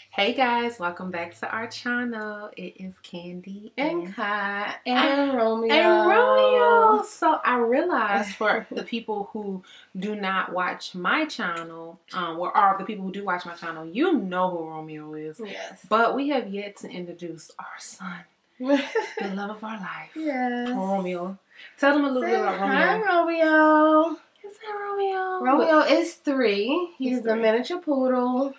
Hey guys, welcome back to our channel. It is Candi and Kai and Romeo. And Romeo. So I realized for the people who do not watch my channel, or the people who do watch my channel, you know who Romeo is. Yes. But we have yet to introduce our son, the love of our life. Yes. Romeo. Tell them a little bit about Romeo. Hi, Romeo. Is that Romeo? Romeo is 3. He's a miniature poodle.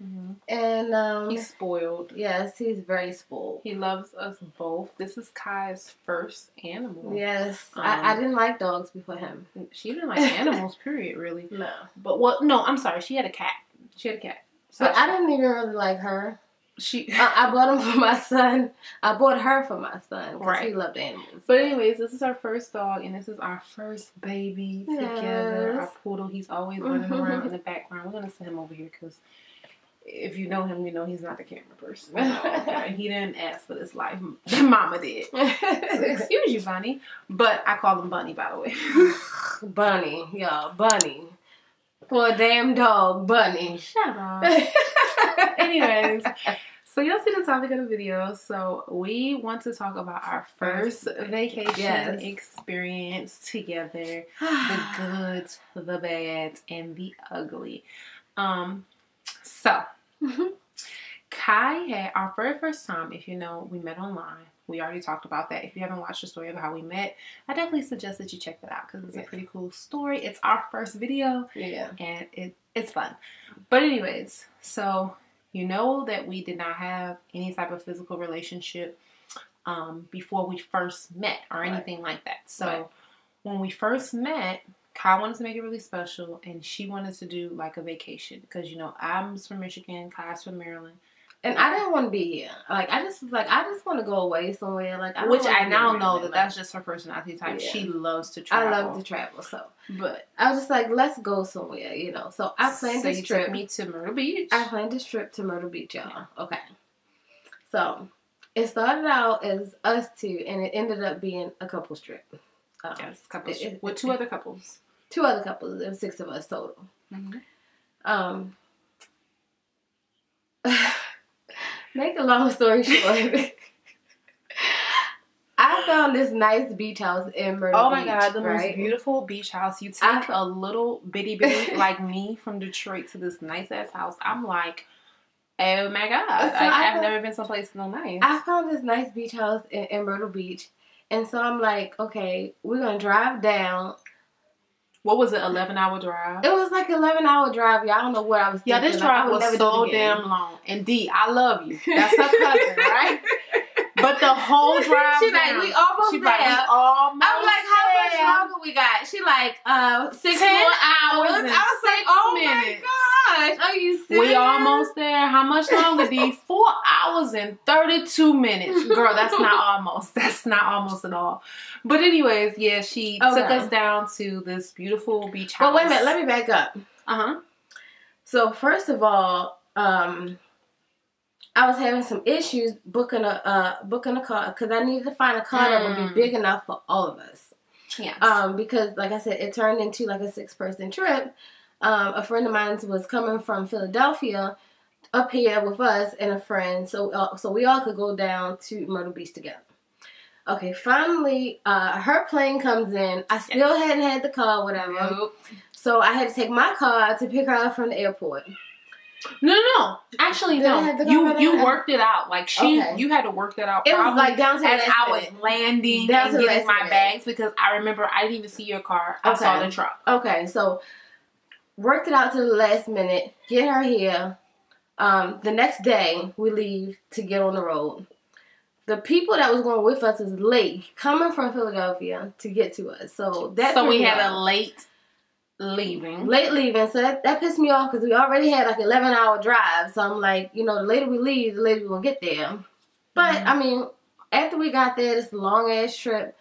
Mm-hmm. And he's spoiled. Yes, he's very spoiled. He loves us both. This is Kai's first animal. Yes, I didn't like dogs before him. She didn't like animals, period, really. No. But no, I'm sorry. She had a cat. But I didn't even really like her. She. I bought him for my son. I bought her for my son because right. he loved animals. But anyways, this is our first dog, and this is our first baby together. Our poodle. He's always running around in the background. We're gonna send him over here because if you know him, you know he's not the camera person. Okay? He didn't ask for this life. Mama did. So, excuse you, Bunny. But I call him Bunny, by the way. Bunny, y'all. Bunny. For a damn dog, Bunny. Shut up. Anyways, so you'll see the topic of the video. So we want to talk about our first vacation experience together. The good, the bad, and the ugly. So, Kai had our very first time, if you know, we met online. We already talked about that. If you haven't watched the story of how we met, I definitely suggest that you check that out because it's a pretty cool story. It's our first video, and it's fun. But anyways, so you know that we did not have any type of physical relationship before we first met or anything like that. So when we first met, Kai wanted to make it really special, and she wanted to do like a vacation because, you know, I'm from Michigan, Kai's from Maryland. And I didn't want to be here. I just want to go away somewhere. Which I now know that that's just her personality type. Yeah. She loves to travel. I love to travel, so. But I was just like, let's go somewhere, you know. So I planned this trip. Took me to Myrtle Beach. I planned this trip to Myrtle Beach, y'all. Yeah. Okay. So it started out as us two, and it ended up being a couple's trip. Yes, couples trip. With 2 other couples. 2 other couples. There were 6 of us total. Mm-hmm. Make a long story short, I found this nice beach house in Myrtle Beach. Oh my God, the most beautiful beach house. You take a little bitty like me from Detroit to this nice ass house. I'm like, oh my God. I've never been someplace so nice. I found this nice beach house in Myrtle Beach. And so I'm like, okay, we're going to drive down. What was it, 11-hour drive? It was like an 11-hour drive. Y'all don't know what I was thinking. Yeah, this drive was so damn long. And D, I love you. That's her cousin, right? But the whole drive She like, we almost there. Like, we almost I was like, how much longer we got? She like, 6 more hours. And I was like, oh minutes. my gosh, are you serious? We almost there. How much longer, D? 4 hours and 32 minutes. Girl, that's not almost. That's not almost at all. But anyways, yeah, she took us down to this beautiful beach house. Well, wait a minute. Let me back up. So first of all, I was having some issues booking a car because I needed to find a car that would be big enough for all of us. Yes. Because like I said, it turned into like a 6-person trip. A friend of mine was coming from Philadelphia up here with us and a friend, so we all could go down to Myrtle Beach together. Okay, finally, her plane comes in. I still hadn't had the car, whatever. Nope. So I had to take my car to pick her up from the airport. No. Actually, no. You worked it out. Like you had to work that out. It was like down to as I was landing and getting my bags because I remember I didn't even see your car. I saw the truck. Okay, so worked it out to the last minute. Get her here. The next day we leave to get on the road. The people that was going with us was late coming from Philadelphia to get to us. So we had a late leaving. So that pissed me off because we already had like an 11-hour drive. So I'm like, you know, the later we leave, the later we're going to get there. But, I mean, after we got there, this long-ass trip,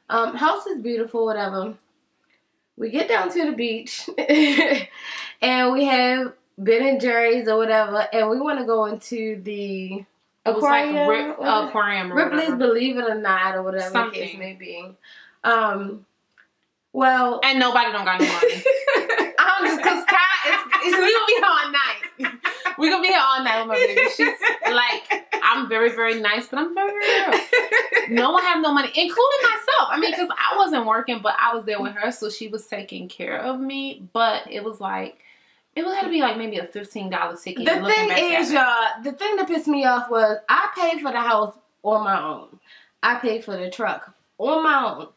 house is beautiful, whatever. We get down to the beach, and we have Ben & Jerry's or whatever, and we want to go into the aquarium. Aquarium or Ripley's whatever. Believe It or Not or whatever the case may be. Well, and nobody don't got no money. I'm just because Kai is we gonna be all night. We're gonna be here all night with my baby. She's like, I'm very, very nice, but I'm very, very real. No one have no money, including myself. I mean, because I wasn't working, but I was there with her, so she was taking care of me. But it was like, it had to be like maybe a $15 ticket. The thing is, y'all, the thing that pissed me off was I paid for the house on my own. I paid for the truck on my own.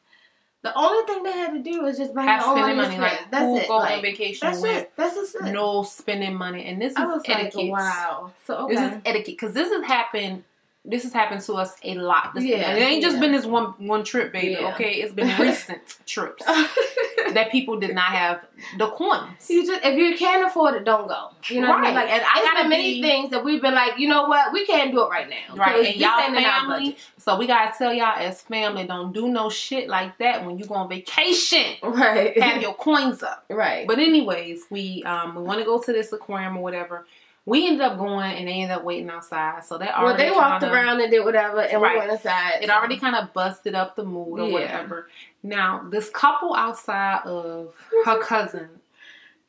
The only thing they had to do was just buy their own money. Like, that's it. Go on vacation that's with it. That's just it. No spending money, and this is etiquette. Like, wow. So okay. This is etiquette because this has happened. This has happened to us a lot. It ain't just been this one trip, baby. Yeah. Okay, it's been recent trips that people did not have the coins. If you can't afford it, don't go. You know what I mean? Like, and I got many things that we've been like, you know what, we can't do it right now. Right, and y'all family. So we gotta tell y'all as family, don't do no shit like that when you go on vacation. Right, have your coins up. Right. But anyways, we want to go to this aquarium or whatever. We ended up going and they ended up waiting outside. So they walked around and did whatever and we went inside. It already kind of busted up the mood or whatever. Now, this couple outside of her cousin,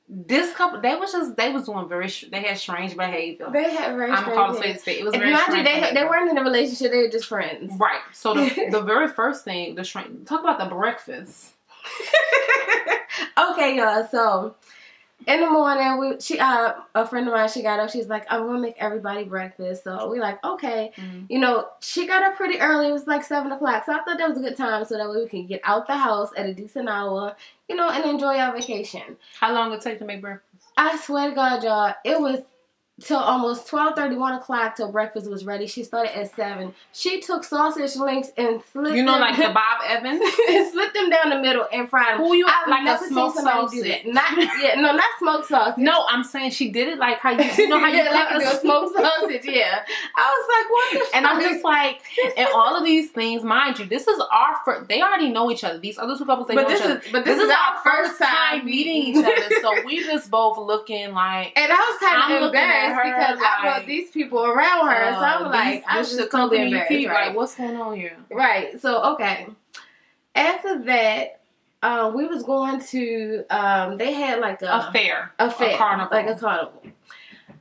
this couple, they was doing they had strange behavior. They had very strange behavior. It was very strange behavior. They weren't in a relationship, they were just friends. Right. So the very first thing, talk about the breakfast. Okay, y'all, so in the morning, a friend of mine, she got up. She's like, I'm going to make everybody breakfast. So we're like, okay. Mm-hmm. You know, she got up pretty early. It was like 7 o'clock. So I thought that was a good time so that way we can get out the house at a decent hour, you know, and enjoy our vacation. How long did it take to make breakfast? I swear to God, y'all, it was till almost 12:30, 1 o'clock till breakfast was ready. She started at 7. She took sausage links and slipped them. Like the Bob Evans? And slipped them down the middle and fried them. I've like never a smoked sausage? Not smoked sausage. No, I'm saying she did it like how you know how you like a smoked sausage, yeah. I was like, what the fuck? And I'm just like, and all of these things, mind you, this is our first, they already know each other. These other two couples, they know each other. But this is our first time meeting each other. So we just both looking like. And I was kind of embarrassed because I brought these people around her. So I'm like, I was just totally embarrassed. Right? Like, what's going on here? Right. So, okay. After that, we was going to, they had like a fair. A carnival. Like a carnival.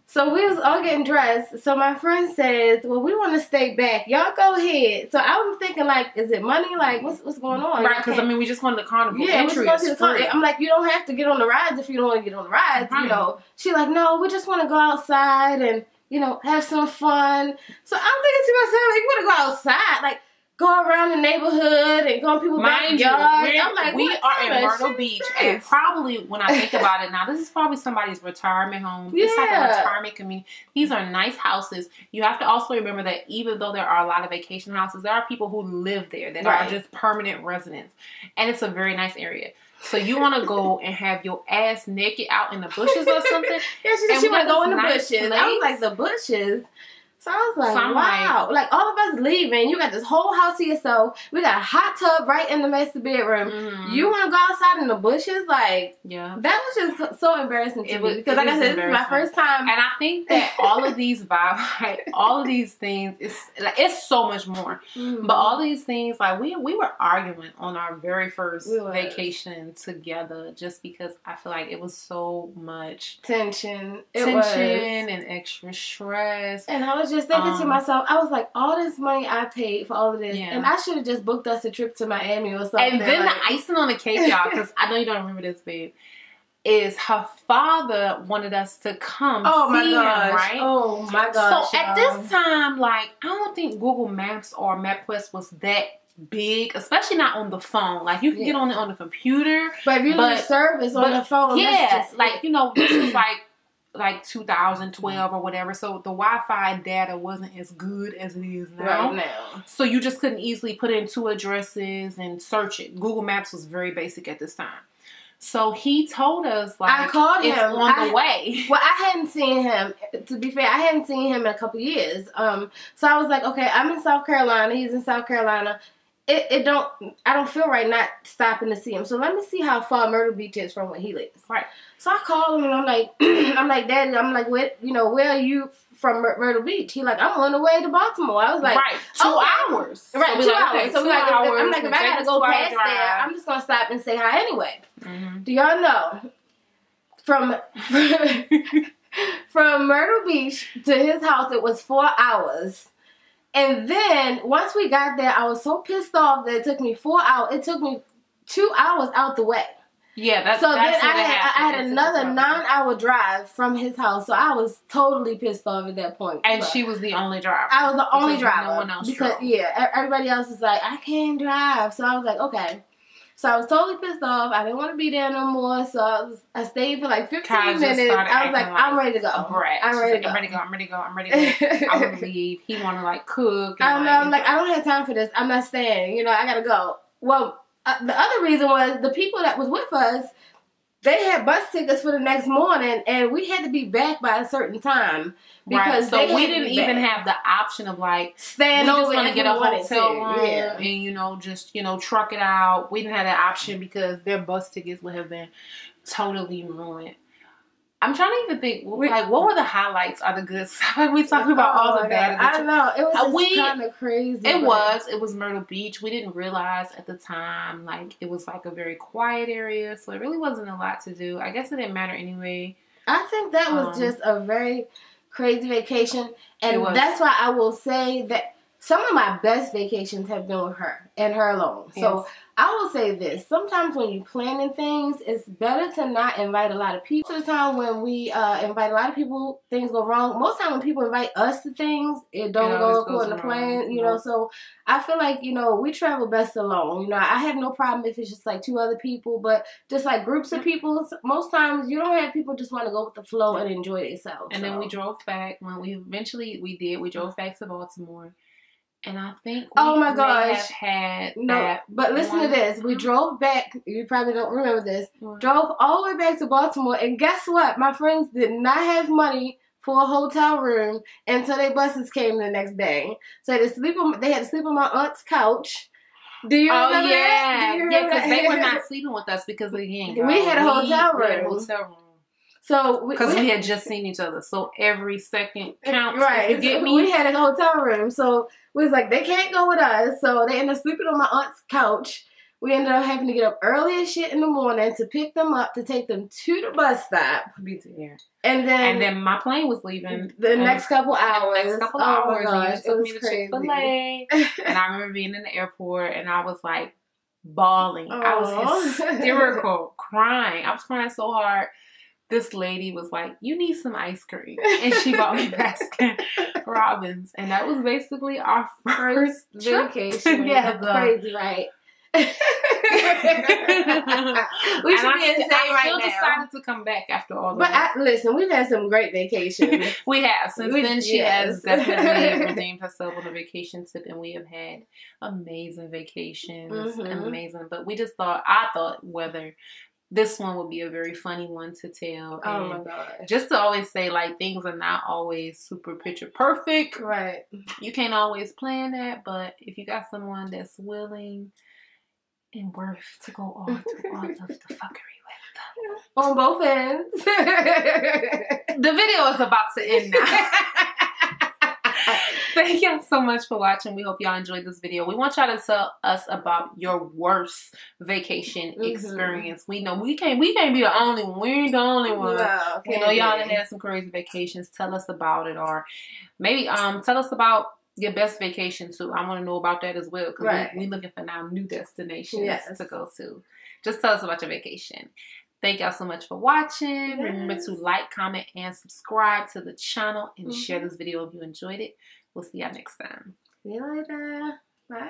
So we was all getting dressed. So my friend says, well, we want to stay back. Y'all go ahead. So I was thinking like, is it money? Like, what's going on? Right, because I mean, we just went to the carnival. Yeah, we going to the carnival. I'm like, you don't have to get on the rides if you don't want to get on the rides, you know. She like, no, we just want to go outside and, you know, have some fun. So I'm thinking to myself, like, you want to go outside? Like, go around the neighborhood and go in people's backyards. I'm like, we are in Myrtle Beach, and probably when I think about it now, this is probably somebody's retirement home. Yeah. It's like a retirement community. These are nice houses. You have to also remember that even though there are a lot of vacation houses, there are people who live there that are just permanent residents, and it's a very nice area. So you want to go and have your ass naked out in the bushes or something? Yeah, she want to go in the bushes. I was like, the bushes? So I was like, wow. Like, all of us leaving. You got this whole house to yourself. We got a hot tub right in the master bedroom. Mm-hmm. You want to go outside in the bushes? Like, yeah. That was just so embarrassing to me. Because, like I said, this is my first time. And I think that all of these vibes, like, all of these things, it's so much more. Mm-hmm. But all these things, like, we were arguing on our very first vacation together just because I feel like it was so much tension and extra stress. And I was just thinking to myself, I was like, all this money I paid for all of this, and I should have just booked us a trip to Miami or something. And then the icing on the cake, y'all, because I know you don't remember this, babe, is her father wanted us to come see him, right? Oh my gosh. So at this time, like, I don't think Google Maps or MapQuest was that big, especially not on the phone. Like, you can get on it on the computer. But if you need service on the phone, yes, like, you know, this is like 2012 or whatever, so the Wi-Fi data wasn't as good as it is now. Right now. So you just couldn't easily put in 2 addresses and search it. Google Maps was very basic at this time. So he told us, like, I called him on the way. Well, I hadn't seen him. To be fair, I hadn't seen him in a couple years. So I was like, okay, I'm in South Carolina. He's in South Carolina. I don't feel right not stopping to see him. So let me see how far Myrtle Beach is from where he lives. Right. So I called him and I'm like, Daddy, I'm like, where are you from Myrtle Beach? He like, I'm on the way to Baltimore. I was like, 2 hours. Right, so 2 hours. So I'm like, if I gotta go past there, I'm just gonna stop and say hi anyway. Mm-hmm. Do y'all know from From Myrtle Beach to his house, it was 4 hours. And then once we got there, I was so pissed off that it took me 4 hours. It took me 2 hours out the way. Yeah, that's so that's then I had another 9-hour drive from his house. So I was totally pissed off at that point. And she was the only driver. I was the only driver. No one else because drove. Yeah, everybody else was like, I can't drive. So I was like, okay. So I was totally pissed off. I didn't want to be there no more. So I stayed for like 15 minutes. I was like, I'm ready to go. I'm ready to go. I'm ready to go. I want to leave. He want to like cook. I'm like, I don't have time for this. I'm not staying. You know, I got to go. Well, the other reason was the people that was with us, they had bus tickets for the next morning, and we had to be back by a certain time because so we didn't even have the option of like staying over. We just want to get a hotel room and just truck it out. We didn't have that option because their bus tickets would have been totally ruined. I'm trying to even think, like, what were the highlights or the good stuff? Like, we talking about all the bad. I don't know. It was kind of crazy. It was Myrtle Beach. We didn't realize at the time, like, it was like a very quiet area, so it really wasn't a lot to do. I guess it didn't matter anyway. I think that was just a very crazy vacation, and that's why I will say that some of my best vacations have been with her and her alone. Yes. So I will say this. Sometimes when you're planning things, it's better to not invite a lot of people. Most of the time when we invite a lot of people, things go wrong. Most of the time when people invite us to things, it don't go according to plan, you know. So I feel like, we travel best alone. I have no problem if it's just like 2 other people, but just like groups of people, most times you don't have people just want to go with the flow and enjoy themselves. And then we drove back. When we drove back to Baltimore. And I think we may have had that. But listen to this. We drove back. You probably don't remember this. Drove all the way back to Baltimore. And guess what? My friends did not have money for a hotel room until their buses came the next day. So they had to sleep on my aunt's couch. Do you remember that? Yeah, because they were not sleeping with us because, again, girl, we had a hotel room. We had a hotel room. So because we had just seen each other, so every second counts. Right, you get me? We had a hotel room, so we was like, they can't go with us. So they ended up sleeping on my aunt's couch. We ended up having to get up early as shit in the morning to pick them up to take them to the bus stop. And then my plane was leaving the next couple hours. The next couple hours, my gosh, it took me to Chick-fil-A, and I remember being in the airport, and I was like bawling. I was hysterical, crying. I was crying so hard. This lady was like, you need some ice cream. And she bought me Baskin Robbins. And that was basically our first vacation. Yeah, crazy, right? We should be insane right now. I still decided to come back after all that. But listen, we've had some great vacations. We have. Since then, she has definitely redeemed herself on a vacation tip. And we have had amazing vacations. Amazing. But I thought whether... this one would be a very funny one to tell. Oh my God. Just to always say, like, things are not always super picture perfect. Right. You can't always plan that, but if you got someone that's willing and worth to go all through all of the fuckery with them. On both ends. The video is about to end now. Thank y'all so much for watching. We hope y'all enjoyed this video. We want y'all to tell us about your worst vacation experience. We know we can't be the only one. We ain't the only one. No, you know, y'all that had some crazy vacations. Tell us about it, or maybe tell us about your best vacation too. I want to know about that as well, because we looking for now new destinations to go to. Just tell us about your vacation. Thank y'all so much for watching. Remember to like, comment, and subscribe to the channel, and share this video if you enjoyed it. We'll see y'all next time. See you later. Bye.